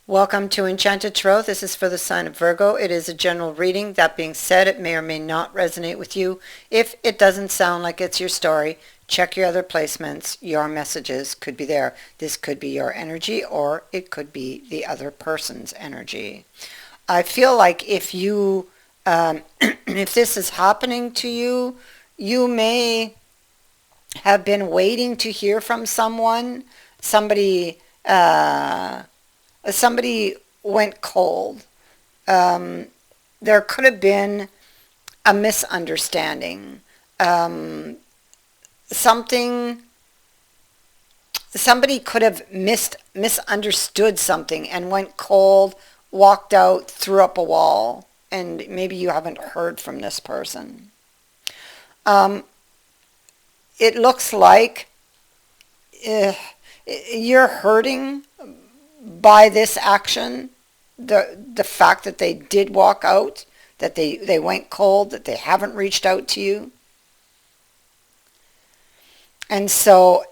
Welcome to Enchanted Tarot. This is for the sign of Virgo. It is a general reading. That being said, it may or may not resonate with you. If it doesn't sound like it's your story, check your other placements. Your messages could be there. This could be your energy, or it could be the other person's energy. I feel like if you, if this is happening to you, you may have been waiting to hear from someone. Somebody went cold. There could have been a misunderstanding. Something, somebody could have misunderstood something and went cold, walked out, threw up a wall, and maybe you haven't heard from this person. It looks like you're hurting by this action, the fact that they did walk out, that they went cold, that they haven't reached out to you. And so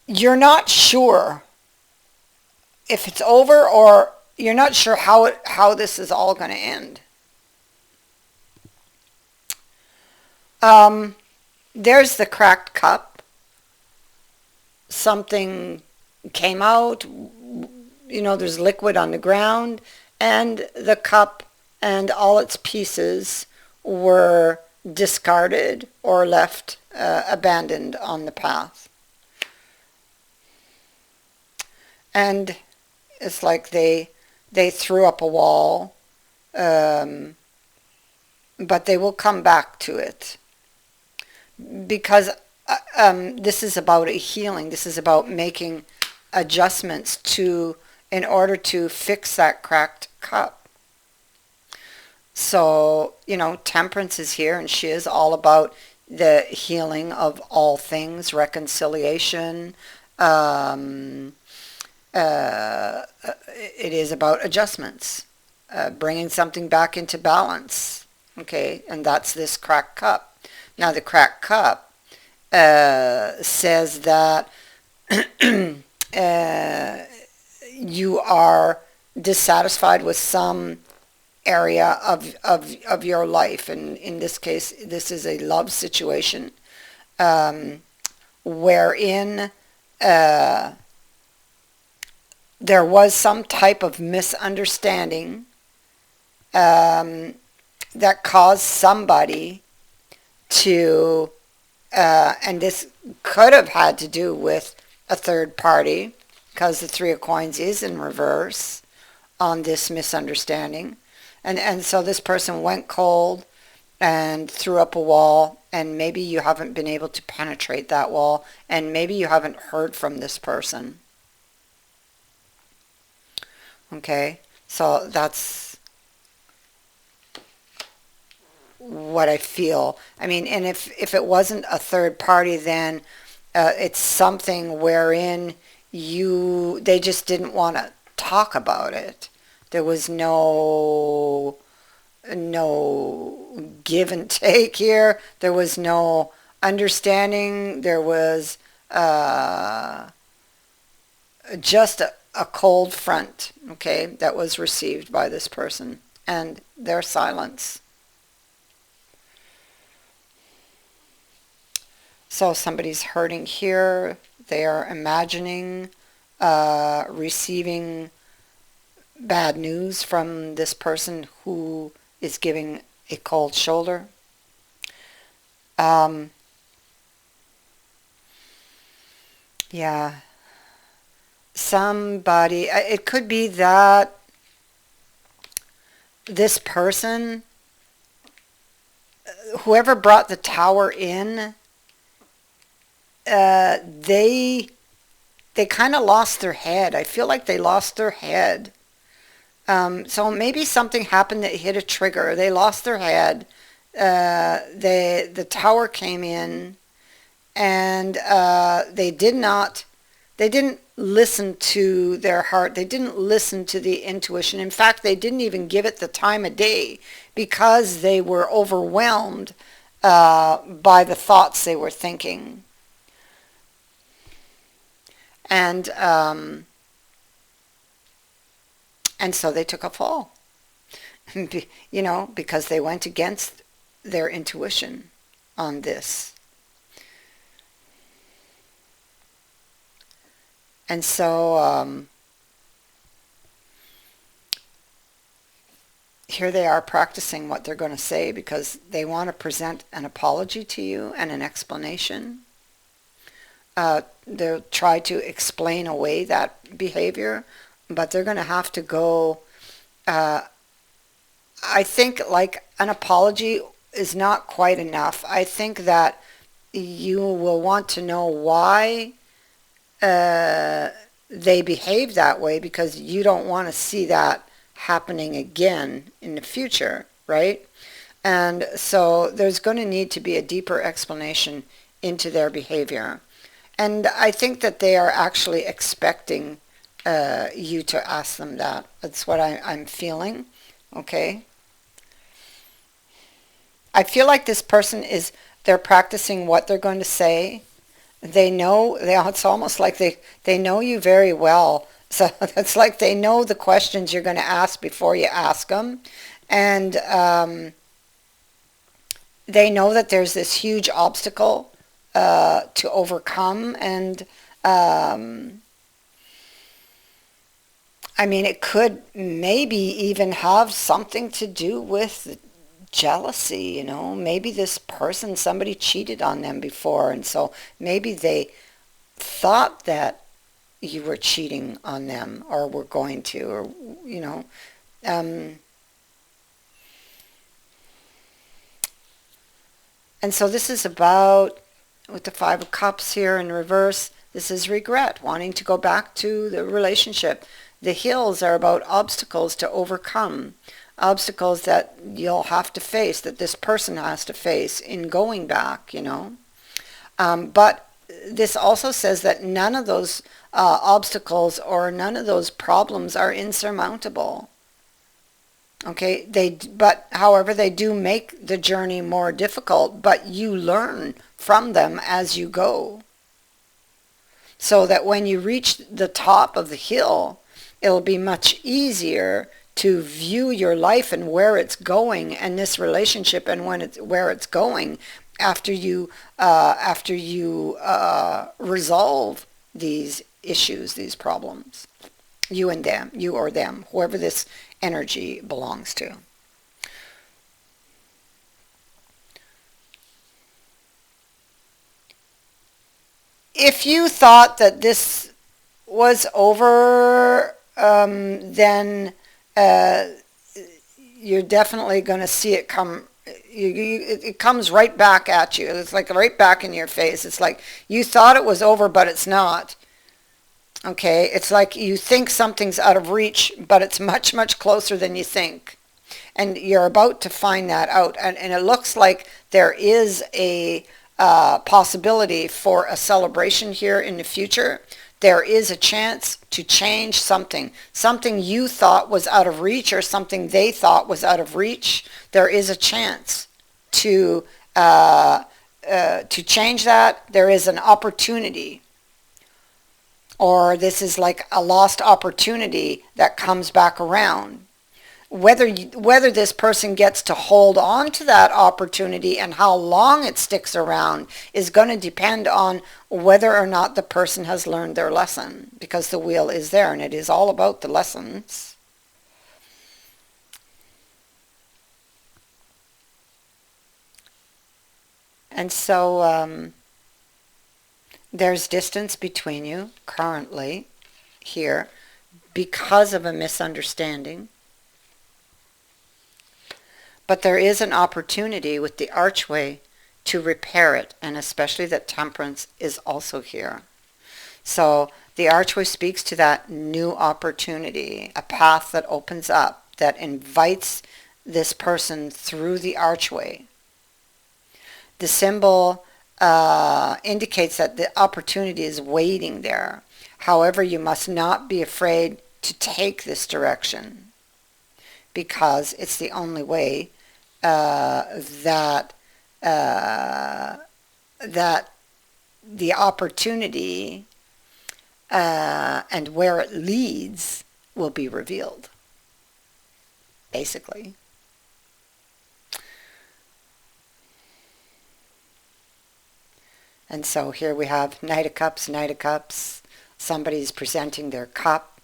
you're not sure if it's over, or you're not sure how this is all going to end. There's the cracked cup. Something came out, there's liquid on the ground, and the cup and all its pieces were discarded or left abandoned on the path. And it's like they threw up a wall, but they will come back to it. Because this is about a healing. This is about making adjustments in order to fix that cracked cup. So, Temperance is here, and she is all about the healing of all things, reconciliation. It is about adjustments, bringing something back into balance. Okay, and that's this cracked cup. Now, the cracked cup says that you are dissatisfied with some area of your life. And in this case, this is a love situation wherein there was some type of misunderstanding that caused somebody to, and this could have had to do with a third party, because the Three of Coins is in reverse on this misunderstanding. And so this person went cold and threw up a wall, and maybe you haven't been able to penetrate that wall, and maybe you haven't heard from this person. Okay, so that's what I feel. I mean, and if it wasn't a third party, then it's something wherein they just didn't want to talk about it. There was no give and take here. There was no understanding. There was just a cold front, okay, that was received by this person, and their silence. So somebody's hurting here. They are imagining receiving bad news from this person who is giving a cold shoulder. Yeah. Somebody, it could be that this person, whoever brought the tower in, they kind of lost their head. I feel like they lost their head. So maybe something happened that hit a trigger. They lost their head. The tower came in, and they didn't listen to their heart. They didn't listen to the intuition. In fact, they didn't even give it the time of day, because they were overwhelmed by the thoughts they were thinking. And so they took a fall, because they went against their intuition on this. And so here they are practicing what they're going to say, because they want to present an apology to you and an explanation. They'll try to explain away that behavior, but they're going to have to go. I think like an apology is not quite enough. I think that you will want to know why they behave that way, because you don't want to see that happening again in the future, right? And so there's going to need to be a deeper explanation into their behavior. And I think that they are actually expecting you to ask them that. That's what I'm feeling, okay? I feel like this person they're practicing what they're going to say. They know, it's almost like they know you very well. So it's like they know the questions you're going to ask before you ask them. And they know that there's this huge obstacle to overcome. And I mean, it could maybe even have something to do with jealousy, maybe this person, somebody cheated on them before, and so maybe they thought that you were cheating on them, or were going to, or and so this is about, with the Five of Cups here in reverse, this is regret, wanting to go back to the relationship. The hills are about obstacles to overcome, obstacles that you'll have to face, that this person has to face in going back, But this also says that none of those obstacles or none of those problems are insurmountable. Okay, but however, they do make the journey more difficult, but you learn from them as you go. So that when you reach the top of the hill, it'll be much easier to view your life and where it's going, and this relationship and where it's going after you resolve these issues, these problems. You and them, you or them, whoever this energy belongs to. If you thought that this was over, then you're definitely going to see it come. It comes right back at you. It's like right back in your face. It's like you thought it was over, but it's not. Okay, it's like you think something's out of reach, but it's much, much closer than you think. And you're about to find that out. And it looks like there is a possibility for a celebration here in the future. There is a chance to change something you thought was out of reach, or something they thought was out of reach. There is a chance to change that. There is an opportunity, or this is like a lost opportunity that comes back around. Whether this person gets to hold on to that opportunity and how long it sticks around is going to depend on whether or not the person has learned their lesson, because the wheel is there and it is all about the lessons. And so there's distance between you currently here because of a misunderstanding. But there is an opportunity with the archway to repair it, and especially that Temperance is also here. So the archway speaks to that new opportunity, a path that opens up, that invites this person through the archway. The symbol indicates that the opportunity is waiting there. However, you must not be afraid to take this direction, because it's the only way that that the opportunity and where it leads will be revealed, basically. And so here we have Knight of Cups, Knight of Cups. Somebody's presenting their cup,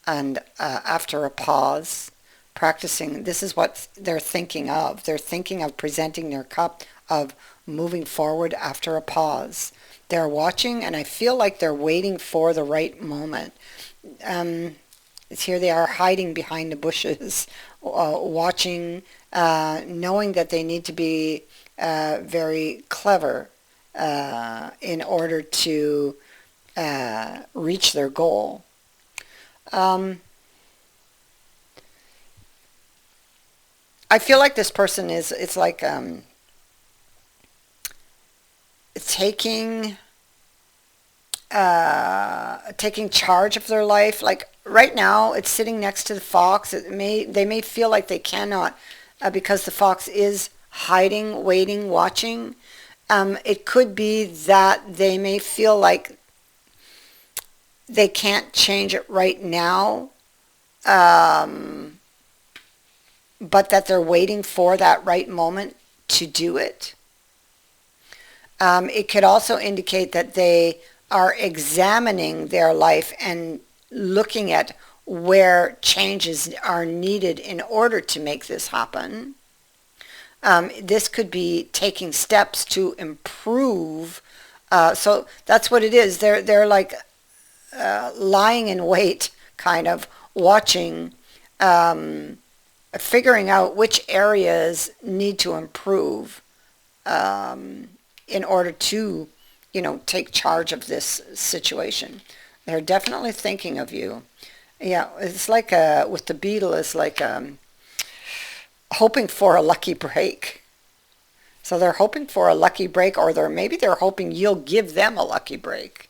and after a pause, practicing, this is what they're thinking of. They're thinking of presenting their cup, of moving forward after a pause. They're watching, and I feel like they're waiting for the right moment. Here they are hiding behind the bushes, watching, knowing that they need to be very clever in order to reach their goal. I feel like this person is, it's like taking taking charge of their life. Like right now, it's sitting next to the fox. They may feel like they cannot, because the fox is hiding, waiting, watching. It could be that they may feel like they can't change it right now, but that they're waiting for that right moment to do it. It could also indicate that they are examining their life and looking at where changes are needed in order to make this happen. This could be taking steps to improve. So that's what it is. They're like lying in wait, kind of watching, figuring out which areas need to improve in order to, take charge of this situation. They're definitely thinking of you. Yeah, it's like with the beetle, it's like hoping for a lucky break. So they're hoping for a lucky break, or maybe they're hoping you'll give them a lucky break,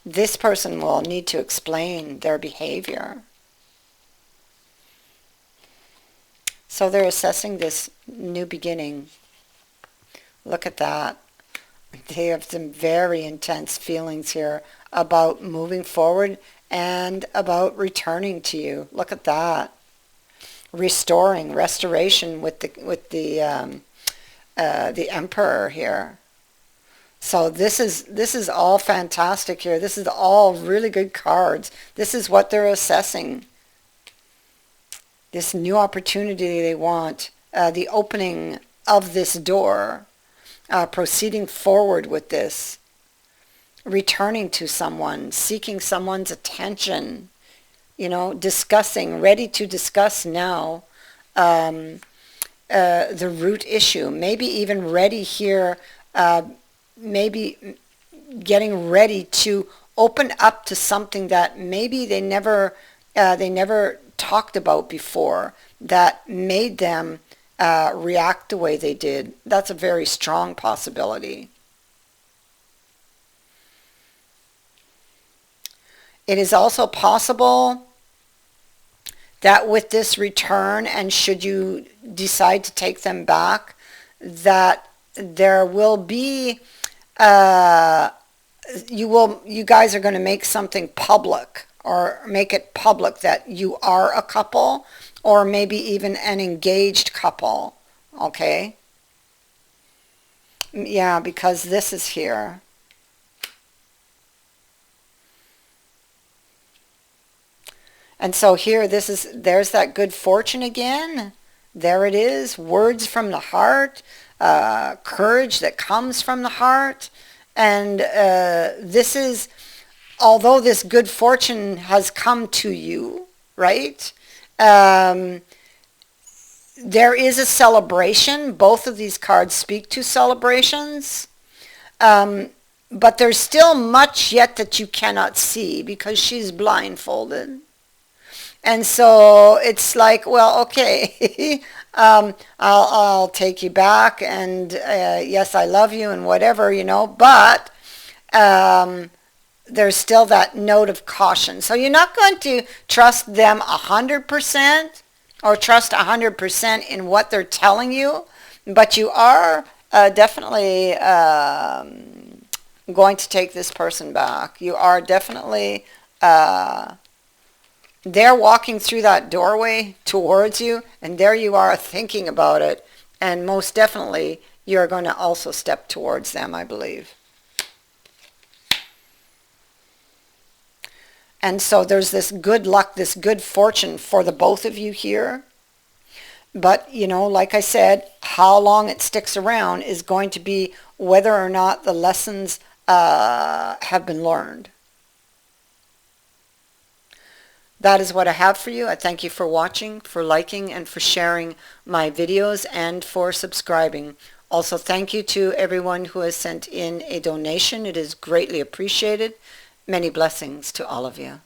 This person will need to explain their behavior. So they're assessing this new beginning. Look at that. They have some very intense feelings here about moving forward and about returning to you. Look at that. Restoration with the Emperor here. So this is all fantastic here. This is all really good cards. This is what they're assessing. This new opportunity they want, the opening of this door, proceeding forward with this, returning to someone, seeking someone's attention, discussing, ready to discuss now the root issue. Maybe even ready here, maybe getting ready to open up to something that maybe they never talked about before, that made them react the way they did. That's a very strong possibility. It is also possible that with this return, and should you decide to take them back, that there will be you guys are going to make something public, or make it public that you are a couple, or maybe even an engaged couple. Okay? Yeah, because this is here. And so here, there's that good fortune again. There it is. Words from the heart. Courage that comes from the heart. And this is, although this good fortune has come to you, right? There is a celebration. Both of these cards speak to celebrations. But there's still much yet that you cannot see because she's blindfolded. And so it's like, well, okay, I'll take you back, and yes, I love you, and whatever, but there's still that note of caution. So you're not going to trust them 100%, or trust 100% in what they're telling you, but you are definitely going to take this person back. You are definitely, they're walking through that doorway towards you, and there you are thinking about it, and most definitely you're going to also step towards them, I believe. And so there's this good luck, this good fortune for the both of you here. But, you know, like I said, how long it sticks around is going to be whether or not the lessons have been learned. That is what I have for you. I thank you for watching, for liking, and for sharing my videos, and for subscribing. Also, thank you to everyone who has sent in a donation. It is greatly appreciated. Many blessings to all of you.